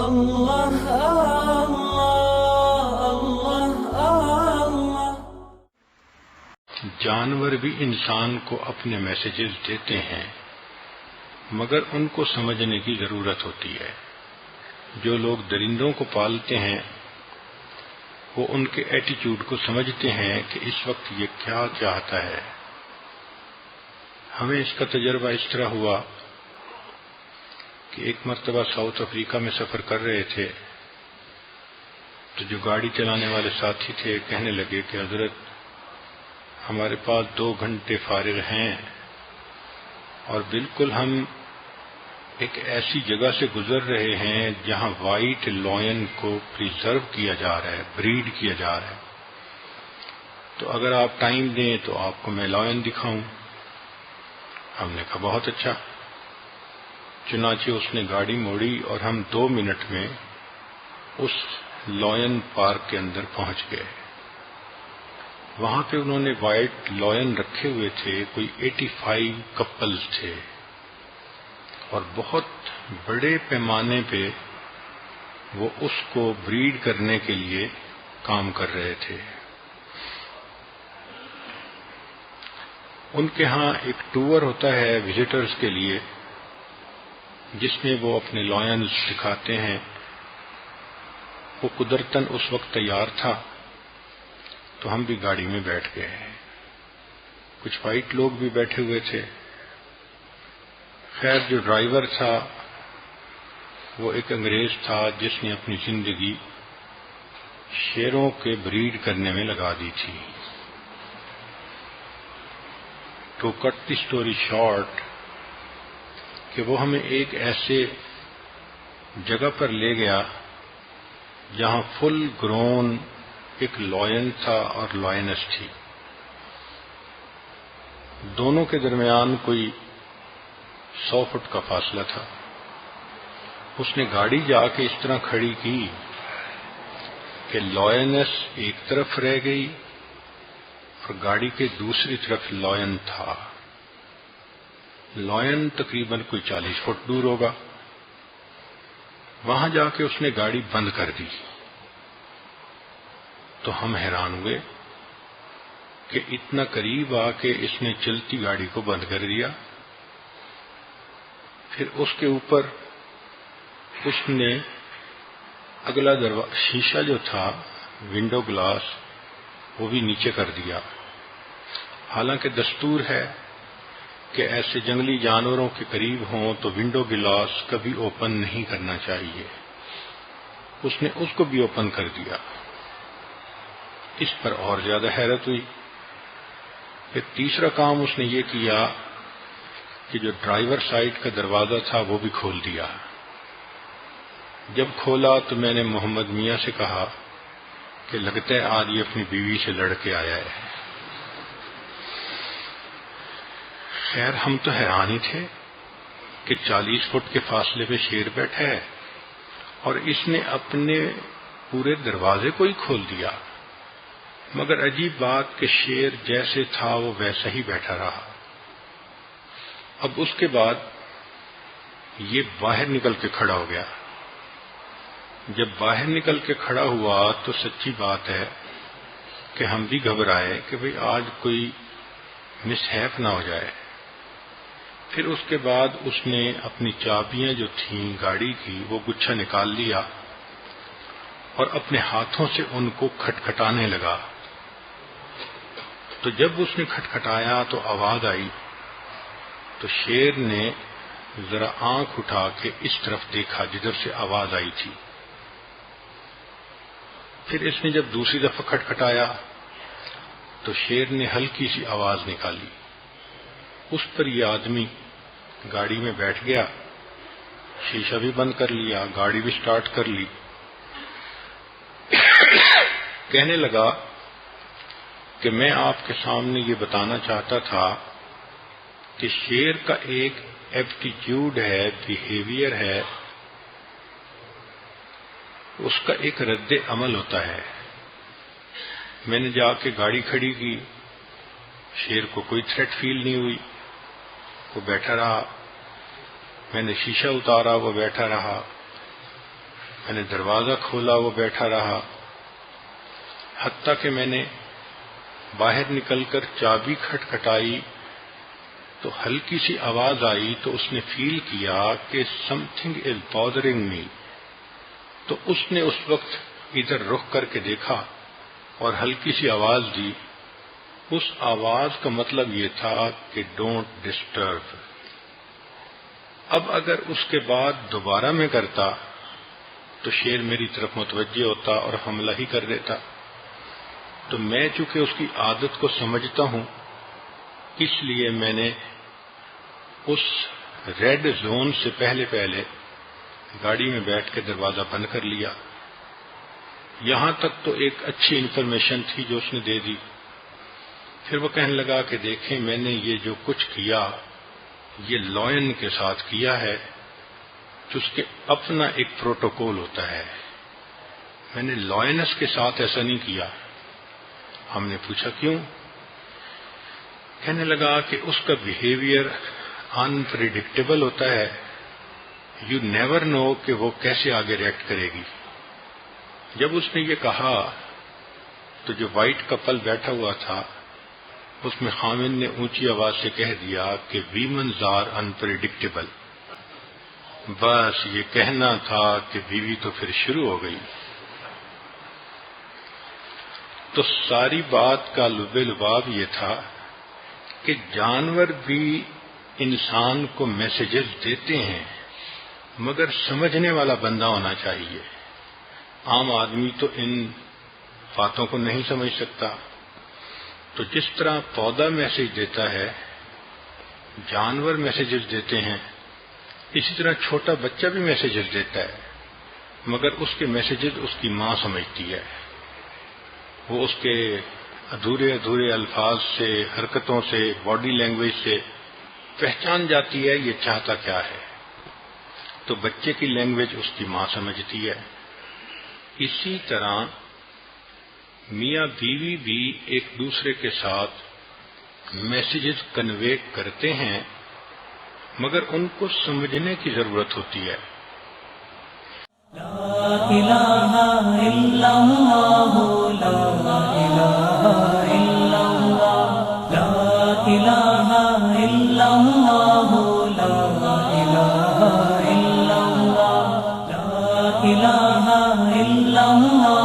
اللہ اللہ اللہ۔ جانور بھی انسان کو اپنے میسیجز دیتے ہیں، مگر ان کو سمجھنے کی ضرورت ہوتی ہے۔ جو لوگ درندوں کو پالتے ہیں وہ ان کے ایٹیچیوڈ کو سمجھتے ہیں کہ اس وقت یہ کیا چاہتا ہے۔ ہمیں اس کا تجربہ اس طرح ہوا کہ ایک مرتبہ ساؤتھ افریقہ میں سفر کر رہے تھے، تو جو گاڑی چلانے والے ساتھی تھے کہنے لگے کہ حضرت ہمارے پاس 2 گھنٹے فارغ ہیں اور بالکل ہم ایک ایسی جگہ سے گزر رہے ہیں جہاں وائٹ لائن کو پریزرو کیا جا رہا ہے، بریڈ کیا جا رہا ہے، تو اگر آپ ٹائم دیں تو آپ کو میں لائن دکھاؤں۔ ہم نے کہا بہت اچھا۔ چنانچہ اس نے گاڑی موڑی اور ہم 2 منٹ میں اس لائن پارک کے اندر پہنچ گئے۔ وہاں پہ انہوں نے وائٹ لائن رکھے ہوئے تھے، کوئی 85 کپلز تھے، اور بہت بڑے پیمانے پہ وہ اس کو بریڈ کرنے کے لیے کام کر رہے تھے۔ ان کے ہاں ایک ٹور ہوتا ہے وزٹرز کے لیے جس میں وہ اپنے لائنز دکھاتے ہیں۔ وہ قدرتاً اس وقت تیار تھا تو ہم بھی گاڑی میں بیٹھ گئے۔ کچھ وائٹ لوگ بھی بیٹھے ہوئے تھے۔ خیر جو ڈرائیور تھا وہ ایک انگریز تھا جس نے اپنی زندگی شیروں کے بریڈ کرنے میں لگا دی تھی۔ To cut the story short کہ وہ ہمیں ایک ایسے جگہ پر لے گیا جہاں فل گرون ایک لائن تھا اور لائنس تھی۔ دونوں کے درمیان کوئی 100 فٹ کا فاصلہ تھا۔ اس نے گاڑی جا کے اس طرح کھڑی کی کہ لائنس ایک طرف رہ گئی اور گاڑی کے دوسری طرف لائن تھا۔ لائن تقریباً کوئی 40 فٹ دور ہوگا۔ وہاں جا کے اس نے گاڑی بند کر دی تو ہم حیران ہوئے کہ اتنا قریب آ کے اس نے چلتی گاڑی کو بند کر دیا۔ پھر اس کے اوپر اس نے اگلا شیشہ جو تھا ونڈو گلاس وہ بھی نیچے کر دیا۔ حالانکہ دستور ہے کہ ایسے جنگلی جانوروں کے قریب ہوں تو ونڈو گلاس کبھی اوپن نہیں کرنا چاہیے۔ اس نے اس کو بھی اوپن کر دیا۔ اس پر اور زیادہ حیرت ہوئی۔ پھر تیسرا کام اس نے یہ کیا کہ جو ڈرائیور سائڈ کا دروازہ تھا وہ بھی کھول دیا۔ جب کھولا تو میں نے محمد میاں سے کہا کہ لگتا ہے آج یہ اپنی بیوی سے لڑ کے آیا ہے۔ خیر ہم تو حیران ہی تھے کہ 40 فٹ کے فاصلے پہ شیر بیٹھا ہے اور اس نے اپنے پورے دروازے کو ہی کھول دیا، مگر عجیب بات کہ شیر جیسے تھا وہ ویسا ہی بیٹھا رہا۔ اب اس کے بعد یہ باہر نکل کے کھڑا ہو گیا۔ جب باہر نکل کے کھڑا ہوا تو سچی بات ہے کہ ہم بھی گھبرائے کہ بھئی آج کوئی مس ہیپ نہ ہو جائے۔ پھر اس کے بعد اس نے اپنی چابیاں جو تھیں گاڑی کی وہ گچھا نکال لیا اور اپنے ہاتھوں سے ان کو کھٹکھٹانے لگا۔ تو جب اس نے کھٹکھٹایا تو آواز آئی تو شیر نے ذرا آنکھ اٹھا کے اس طرف دیکھا جدھر سے آواز آئی تھی۔ پھر اس نے جب دوسری دفعہ کھٹکھٹایا تو شیر نے ہلکی سی آواز نکالی۔ اس پر یہ آدمی گاڑی میں بیٹھ گیا، شیشہ بھی بند کر لیا، گاڑی بھی سٹارٹ کر لی۔ کہنے لگا کہ میں آپ کے سامنے یہ بتانا چاہتا تھا کہ شیر کا ایک ایپٹیچیوڈ ہے، بیہیویئر ہے، اس کا ایک رد عمل ہوتا ہے۔ میں نے جا کے گاڑی کھڑی کی، شیر کو کوئی تھریٹ فیل نہیں ہوئی، وہ بیٹھا رہا۔ میں نے شیشہ اتارا، وہ بیٹھا رہا۔ میں نے دروازہ کھولا، وہ بیٹھا رہا، حتیٰ کہ میں نے باہر نکل کر چابی کھٹکھٹائی تو ہلکی سی آواز آئی، تو اس نے فیل کیا کہ some thing is bothering me, تو اس نے اس وقت ادھر رخ کر کے دیکھا اور ہلکی سی آواز دی۔ اس آواز کا مطلب یہ تھا کہ ڈونٹ ڈسٹرب۔ اب اگر اس کے بعد دوبارہ میں کرتا تو شیر میری طرف متوجہ ہوتا اور حملہ ہی کر دیتا، تو میں چونکہ اس کی عادت کو سمجھتا ہوں، اس لیے میں نے اس ریڈ زون سے پہلے گاڑی میں بیٹھ کے دروازہ بند کر لیا۔ یہاں تک تو ایک اچھی انفارمیشن تھی جو اس نے دے دی۔ پھر وہ کہنے لگا کہ دیکھیں، میں نے یہ جو کچھ کیا یہ لائن کے ساتھ کیا ہے، جس کے اپنا ایک پروٹوکول ہوتا ہے، میں نے لائنس کے ساتھ ایسا نہیں کیا۔ ہم نے پوچھا کیوں؟ کہنے لگا کہ اس کا بیہیویئر انپریڈکٹیبل ہوتا ہے، یو نیور نو کہ وہ کیسے آگے ریئیکٹ کرے گی۔ جب اس نے یہ کہا تو جو وائٹ کپل بیٹھا ہوا تھا اس میں خامن نے اونچی آواز سے کہہ دیا کہ ویمنز آر انپریڈکٹیبل۔ بس یہ کہنا تھا کہ بیوی تو پھر شروع ہو گئی۔ تو ساری بات کا لب لباب یہ تھا کہ جانور بھی انسان کو میسیجز دیتے ہیں، مگر سمجھنے والا بندہ ہونا چاہیے۔ عام آدمی تو ان باتوں کو نہیں سمجھ سکتا۔ تو جس طرح پودا میسج دیتا ہے، جانور میسیجز دیتے ہیں، اسی طرح چھوٹا بچہ بھی میسیجز دیتا ہے، مگر اس کے میسیجز اس کی ماں سمجھتی ہے۔ وہ اس کے ادھورے الفاظ سے، حرکتوں سے، باڈی لینگویج سے پہچان جاتی ہے یہ چاہتا کیا ہے۔ تو بچے کی لینگویج اس کی ماں سمجھتی ہے۔ اسی طرح میاں بیوی بھی ایک دوسرے کے ساتھ میسیجز کنوے کرتے ہیں، مگر ان کو سمجھنے کی ضرورت ہوتی ہے۔ لا الہ الا اللہ، لا الہ الا اللہ، لا الہ الا اللہ، لا الہ الا اللہ، لا الہ الا اللہ۔